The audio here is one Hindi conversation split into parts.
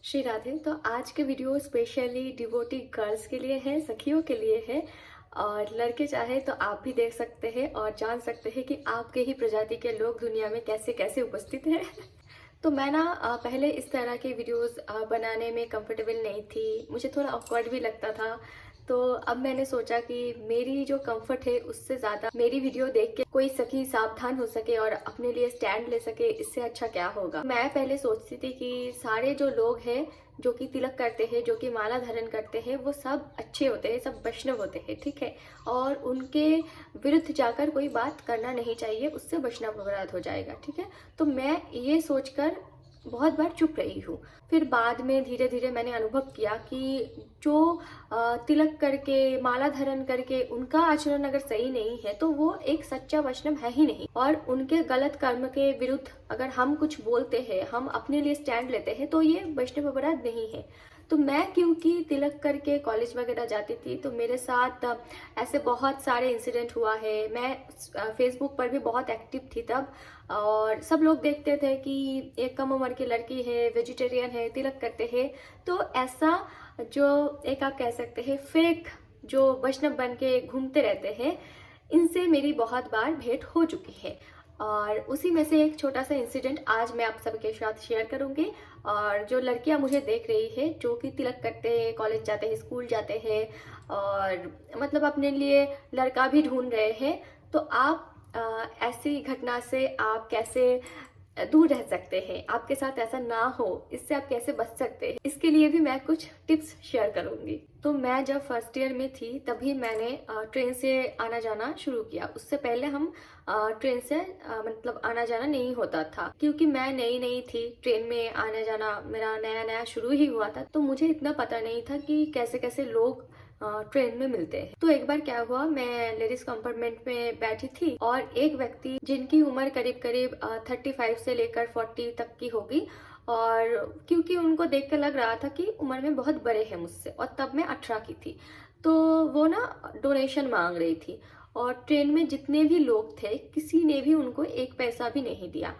श्री राधे। तो आज के वीडियो स्पेशली डिवोटी गर्ल्स के लिए है, सखियों के लिए है। और लड़के चाहे तो आप भी देख सकते हैं और जान सकते हैं कि आपके ही प्रजाति के लोग दुनिया में कैसे कैसे उपस्थित हैं। तो मैं ना पहले इस तरह के वीडियोस बनाने में कंफर्टेबल नहीं थी, मुझे थोड़ा ऑकवर्ड भी लगता था। तो अब मैंने सोचा कि मेरी जो कंफर्ट है उससे ज़्यादा मेरी वीडियो देख के कोई सखी सावधान हो सके और अपने लिए स्टैंड ले सके, इससे अच्छा क्या होगा। मैं पहले सोचती थी कि सारे जो लोग हैं जो कि तिलक करते हैं, जो कि माला धारण करते हैं, वो सब अच्छे होते हैं, सब वैष्णव होते हैं, ठीक है। और उनके विरुद्ध जाकर कोई बात करना नहीं चाहिए, उससे वैष्णव अपराध हो जाएगा, ठीक है। तो मैं ये सोचकर बहुत बार चुप रही हूँ। फिर बाद में धीरे धीरे मैंने अनुभव किया कि जो तिलक करके माला धारण करके उनका आचरण अगर सही नहीं है तो वो एक सच्चा वैष्णव है ही नहीं। और उनके गलत कर्म के विरुद्ध अगर हम कुछ बोलते हैं, हम अपने लिए स्टैंड लेते हैं, तो ये वैष्णव अपराध नहीं है। तो मैं क्योंकि तिलक करके कॉलेज वगैरह जाती थी तो मेरे साथ ऐसे बहुत सारे इंसिडेंट हुआ है। मैं फेसबुक पर भी बहुत एक्टिव थी तब, और सब लोग देखते थे कि एक कम उम्र की लड़की है, वेजिटेरियन है, तिलक करते हैं। तो ऐसा जो एक आप कह सकते हैं फेक जो वैष्णव बन के घूमते रहते हैं, इनसे मेरी बहुत बार भेंट हो चुकी है। और उसी में से एक छोटा सा इंसिडेंट आज मैं आप सबके साथ शेयर करूंगी। और जो लड़कियां मुझे देख रही है जो कि तिलक करते हैं, कॉलेज जाते हैं, स्कूल जाते हैं और मतलब अपने लिए लड़का भी ढूंढ रहे हैं, तो आप ऐसी घटना से आप कैसे दूर रह सकते हैं, आपके साथ ऐसा ना हो, इससे आप कैसे बच सकते हैं, इसके लिए भी मैं कुछ टिप्स शेयर करूंगी। तो मैं जब फर्स्ट ईयर में थी तभी मैंने ट्रेन से आना जाना शुरू किया। उससे पहले हम ट्रेन से मतलब आना जाना नहीं होता था, क्योंकि मैं नई नई थी, ट्रेन में आना जाना मेरा नया नया शुरू ही हुआ था। तो मुझे इतना पता नहीं था कि कैसे कैसे लोग ट्रेन में मिलते हैं। तो एक बार क्या हुआ, मैं लेडीज कंपार्टमेंट में बैठी थी और एक व्यक्ति जिनकी उम्र करीब करीब 35 से लेकर 40 तक की होगी, और क्योंकि उनको देख कर लग रहा था कि उम्र में बहुत बड़े हैं मुझसे, और तब मैं 18 की थी, तो वो ना डोनेशन मांग रही थी। और ट्रेन में जितने भी लोग थे किसी ने भी उनको एक पैसा भी नहीं दिया।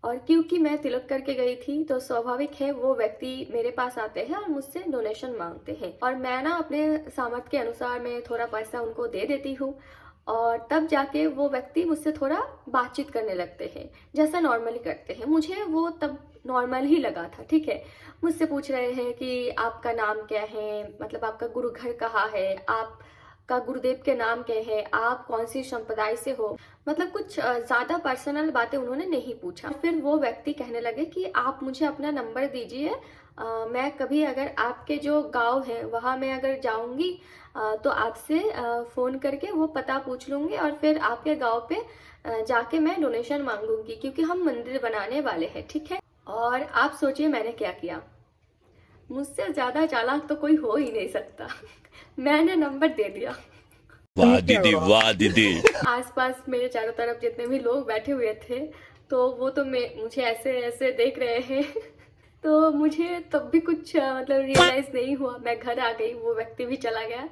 और क्योंकि मैं तिलक करके गई थी तो स्वाभाविक है वो व्यक्ति मेरे पास आते हैं और मुझसे डोनेशन मांगते हैं, और मैं ना अपने सामर्थ्य के अनुसार मैं थोड़ा पैसा उनको दे देती हूँ। और तब जाके वो व्यक्ति मुझसे थोड़ा बातचीत करने लगते हैं, जैसा नॉर्मली करते हैं। मुझे वो तब नॉर्मल ही लगा था, ठीक है। मुझसे पूछ रहे हैं कि आपका नाम क्या है, मतलब आपका गुरु घर कहाँ है, आपका गुरुदेव के नाम क्या है, आप कौन सी संप्रदाय से हो, मतलब कुछ ज्यादा पर्सनल बातें उन्होंने नहीं पूछा। फिर वो व्यक्ति कहने लगे कि आप मुझे अपना नंबर दीजिए, मैं कभी अगर आपके जो गांव है वहां मैं अगर जाऊंगी तो आपसे फोन करके वो पता पूछ लूंगी और फिर आपके गांव पे जाके मैं डोनेशन मांगूंगी, क्योंकि हम मंदिर बनाने वाले हैं, ठीक है। और आप सोचिए मैंने क्या किया, मुझसे ज्यादा चालाक तो कोई हो ही नहीं सकता। मैंने नंबर दे दिया। वाह दीदी, वाह दीदी। आसपास मेरे चारों तरफ जितने भी लोग बैठे हुए थे तो वो तो मुझे ऐसे ऐसे देख रहे हैं। तो मुझे तब भी कुछ मतलब रियलाइज नहीं हुआ। मैं घर आ गई, वो व्यक्ति भी चला गया।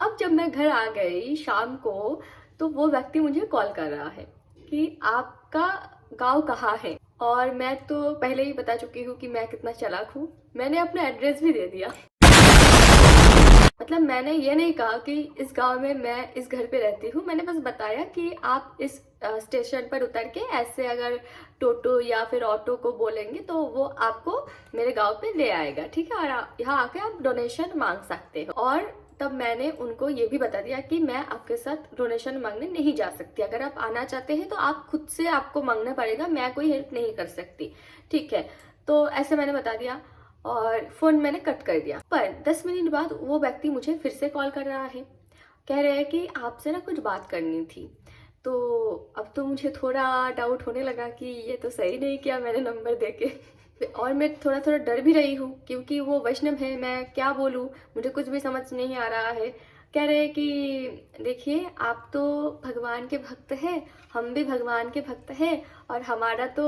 अब जब मैं घर आ गई शाम को, तो वो व्यक्ति मुझे कॉल कर रहा है कि आपका गांव कहाँ है। और मैं तो पहले ही बता चुकी हूँ कि मैं कितना चालाक हूँ, मैंने अपना एड्रेस भी दे दिया। मतलब मैंने ये नहीं कहा कि इस गांव में मैं इस घर पे रहती हूँ, मैंने बस बताया कि आप इस स्टेशन पर उतर के ऐसे अगर टोटो या फिर ऑटो को बोलेंगे तो वो आपको मेरे गांव पे ले आएगा, ठीक है। और यहाँ आके आप डोनेशन मांग सकते हो। और तब मैंने उनको ये भी बता दिया कि मैं आपके साथ डोनेशन मांगने नहीं जा सकती, अगर आप आना चाहते हैं तो आप खुद से आपको मांगना पड़ेगा, मैं कोई हेल्प नहीं कर सकती, ठीक है। तो ऐसे मैंने बता दिया और फोन मैंने कट कर दिया। पर 10 मिनट बाद वो व्यक्ति मुझे फिर से कॉल कर रहा है, कह रहे हैं कि आपसे ना कुछ बात करनी थी। तो अब तो मुझे थोड़ा डाउट होने लगा कि ये तो सही नहीं किया मैंने नंबर देके। और मैं थोड़ा थोड़ा डर भी रही हूँ क्योंकि वो वैष्णव है, मैं क्या बोलूँ, मुझे कुछ भी समझ नहीं आ रहा है। कह रहे कि देखिए आप तो भगवान के भक्त हैं, हम भी भगवान के भक्त हैं, और हमारा तो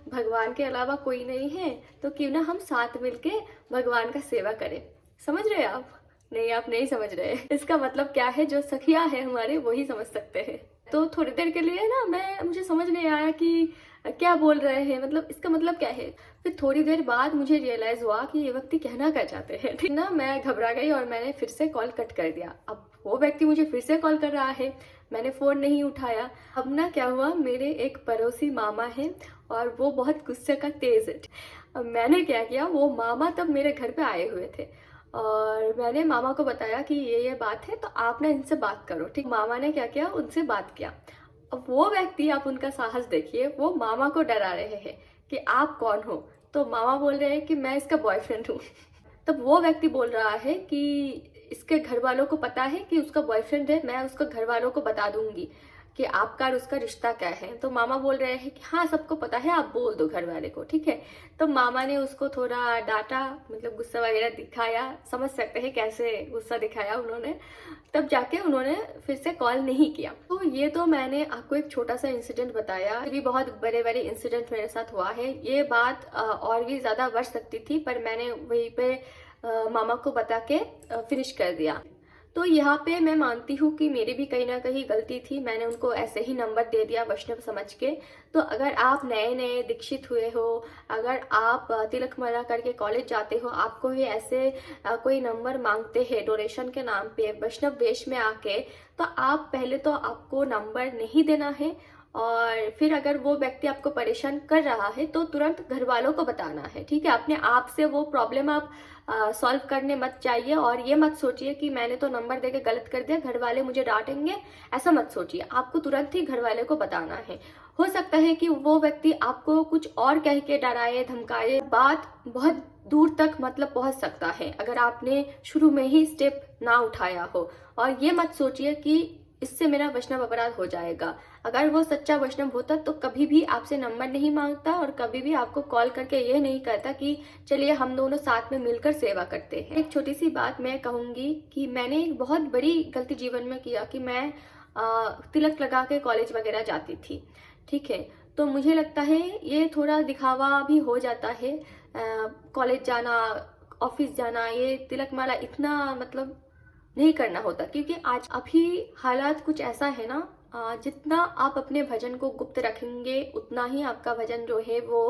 भगवान के अलावा कोई नहीं है, तो क्यों ना हम साथ मिलके भगवान का सेवा करें। समझ रहे हैं आप? नहीं, आप नहीं समझ रहे। इसका मतलब क्या है, जो सखिया है हमारे वही समझ सकते हैं। तो थोड़ी देर के लिए ना मुझे समझ नहीं आया कि क्या बोल रहे हैं, मतलब इसका मतलब क्या है। फिर थोड़ी देर बाद मुझे रियलाइज हुआ कि ये व्यक्ति कहना क्या चाहते हैं। ठीक ना, मैं घबरा गई और मैंने फिर से कॉल कट कर दिया। अब वो व्यक्ति मुझे फिर से कॉल कर रहा है, मैंने फोन नहीं उठाया। अब ना क्या हुआ, मेरे एक पड़ोसी मामा है और वो बहुत गुस्से का तेज है। अब मैंने क्या किया, वो मामा तब मेरे घर पे आए हुए थे और मैंने मामा को बताया कि ये बात है, तो आप ना इनसे बात करो। ठीक, मामा ने क्या किया, उनसे बात किया। अब वो व्यक्ति, आप उनका साहस देखिए, वो मामा को डरा रहे हैं कि आप कौन हो। तो मामा बोल रहे हैं कि मैं इसका बॉयफ्रेंड हूँ। तब वो व्यक्ति बोल रहा है कि इसके घर वालों को पता है कि उसका बॉयफ्रेंड है, मैं उसको घर वालों को बता दूंगी कि आपका और उसका रिश्ता क्या है। तो मामा बोल रहे हैं कि हाँ सबको पता है, आप बोल दो घर वाले को, ठीक है। तो मामा ने उसको थोड़ा डांटा, मतलब गुस्सा वगैरह दिखाया, समझ सकते हैं कैसे गुस्सा दिखाया उन्होंने। तब जाके उन्होंने फिर से कॉल नहीं किया। तो ये तो मैंने आपको एक छोटा सा इंसिडेंट बताया, भी बहुत बड़े बड़े इंसिडेंट मेरे साथ हुआ है। ये बात और भी ज्यादा बढ़ सकती थी, पर मैंने वहीं पे मामा को बता के फिनिश कर दिया। तो यहाँ पे मैं मानती हूँ कि मेरी भी कहीं ना कहीं गलती थी, मैंने उनको ऐसे ही नंबर दे दिया वैष्णव समझ के। तो अगर आप नए नए दीक्षित हुए हो, अगर आप तिलक माला करके कॉलेज जाते हो, आपको ये ऐसे कोई नंबर मांगते हैं डोनेशन के नाम पे वैष्णव वेश में आके, तो आप पहले तो आपको नंबर नहीं देना है। और फिर अगर वो व्यक्ति आपको परेशान कर रहा है तो तुरंत घर वालों को बताना है, ठीक है। अपने आप से वो प्रॉब्लम आप सॉल्व करने मत चाहिए और ये मत सोचिए कि मैंने तो नंबर देके गलत कर दिया, घर वाले मुझे डांटेंगे, ऐसा मत सोचिए। आपको तुरंत ही घर वाले को बताना है। हो सकता है कि वो व्यक्ति आपको कुछ और कह के डराए धमकाए, बात बहुत दूर तक मतलब पहुंच सकता है अगर आपने शुरू में ही स्टेप ना उठाया हो। और ये मत सोचिए कि इससे मेरा वैष्णव अपराध हो जाएगा। अगर वो सच्चा वैष्णव होता तो कभी भी आपसे नंबर नहीं मांगता और कभी भी आपको कॉल करके ये नहीं कहता कि चलिए हम दोनों साथ में मिलकर सेवा करते हैं। एक छोटी सी बात मैं कहूंगी कि मैंने एक बहुत बड़ी गलती जीवन में किया कि मैं तिलक लगा के कॉलेज वगैरह जाती थी, ठीक है। तो मुझे लगता है ये थोड़ा दिखावा भी हो जाता है। कॉलेज जाना, ऑफिस जाना, ये तिलक माला इतना मतलब नहीं करना होता, क्योंकि आज अभी हालात कुछ ऐसा है ना, जितना आप अपने भजन को गुप्त रखेंगे उतना ही आपका भजन जो है वो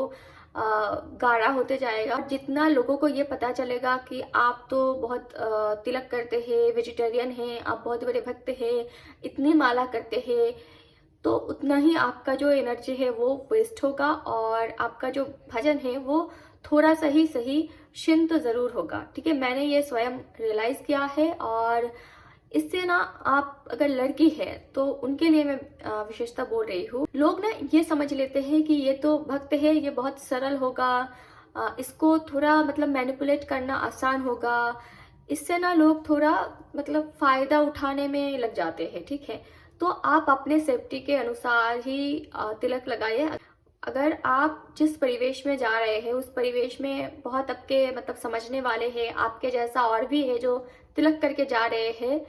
गाढ़ा होते जाएगा। जितना लोगों को ये पता चलेगा कि आप तो बहुत तिलक करते हैं, वेजिटेरियन हैं, आप बहुत बड़े भक्त हैं, इतनी माला करते हैं, तो उतना ही आपका जो एनर्जी है वो वेस्ट होगा और आपका जो भजन है वो थोड़ा सा ही सही क्षीण तो जरूर होगा, ठीक है। मैंने ये स्वयं रियलाइज किया है और इससे ना, आप अगर लड़की है तो उनके लिए मैं विशेषता बोल रही हूँ। लोग ना ये समझ लेते हैं कि ये तो भक्त है, ये बहुत सरल होगा, इसको थोड़ा मतलब मैनिपुलेट करना आसान होगा। इससे ना लोग थोड़ा मतलब फायदा उठाने में लग जाते हैं, ठीक है। तो आप अपने सेफ्टी के अनुसार ही तिलक लगाइए। अगर आप जिस परिवेश में जा रहे हैं उस परिवेश में बहुत आपके मतलब समझने वाले हैं, आपके जैसा और भी है जो तिलक करके जा रहे हैं,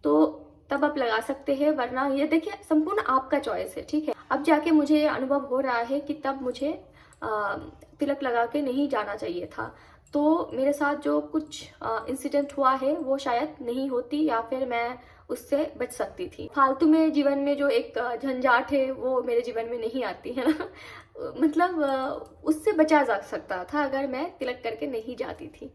तो तब आप लगा सकते हैं, वरना ये देखिए संपूर्ण आपका चॉइस है, ठीक है। अब जाके मुझे ये अनुभव हो रहा है कि तब मुझे तिलक लगा के नहीं जाना चाहिए था। तो मेरे साथ जो कुछ इंसिडेंट हुआ है वो शायद नहीं होती, या फिर मैं उससे बच सकती थी। फालतू में जीवन में जो एक झंझाट है वो मेरे जीवन में नहीं आती है ना। मतलब उससे बचा जा सकता था अगर मैं तिलक करके नहीं जाती थी।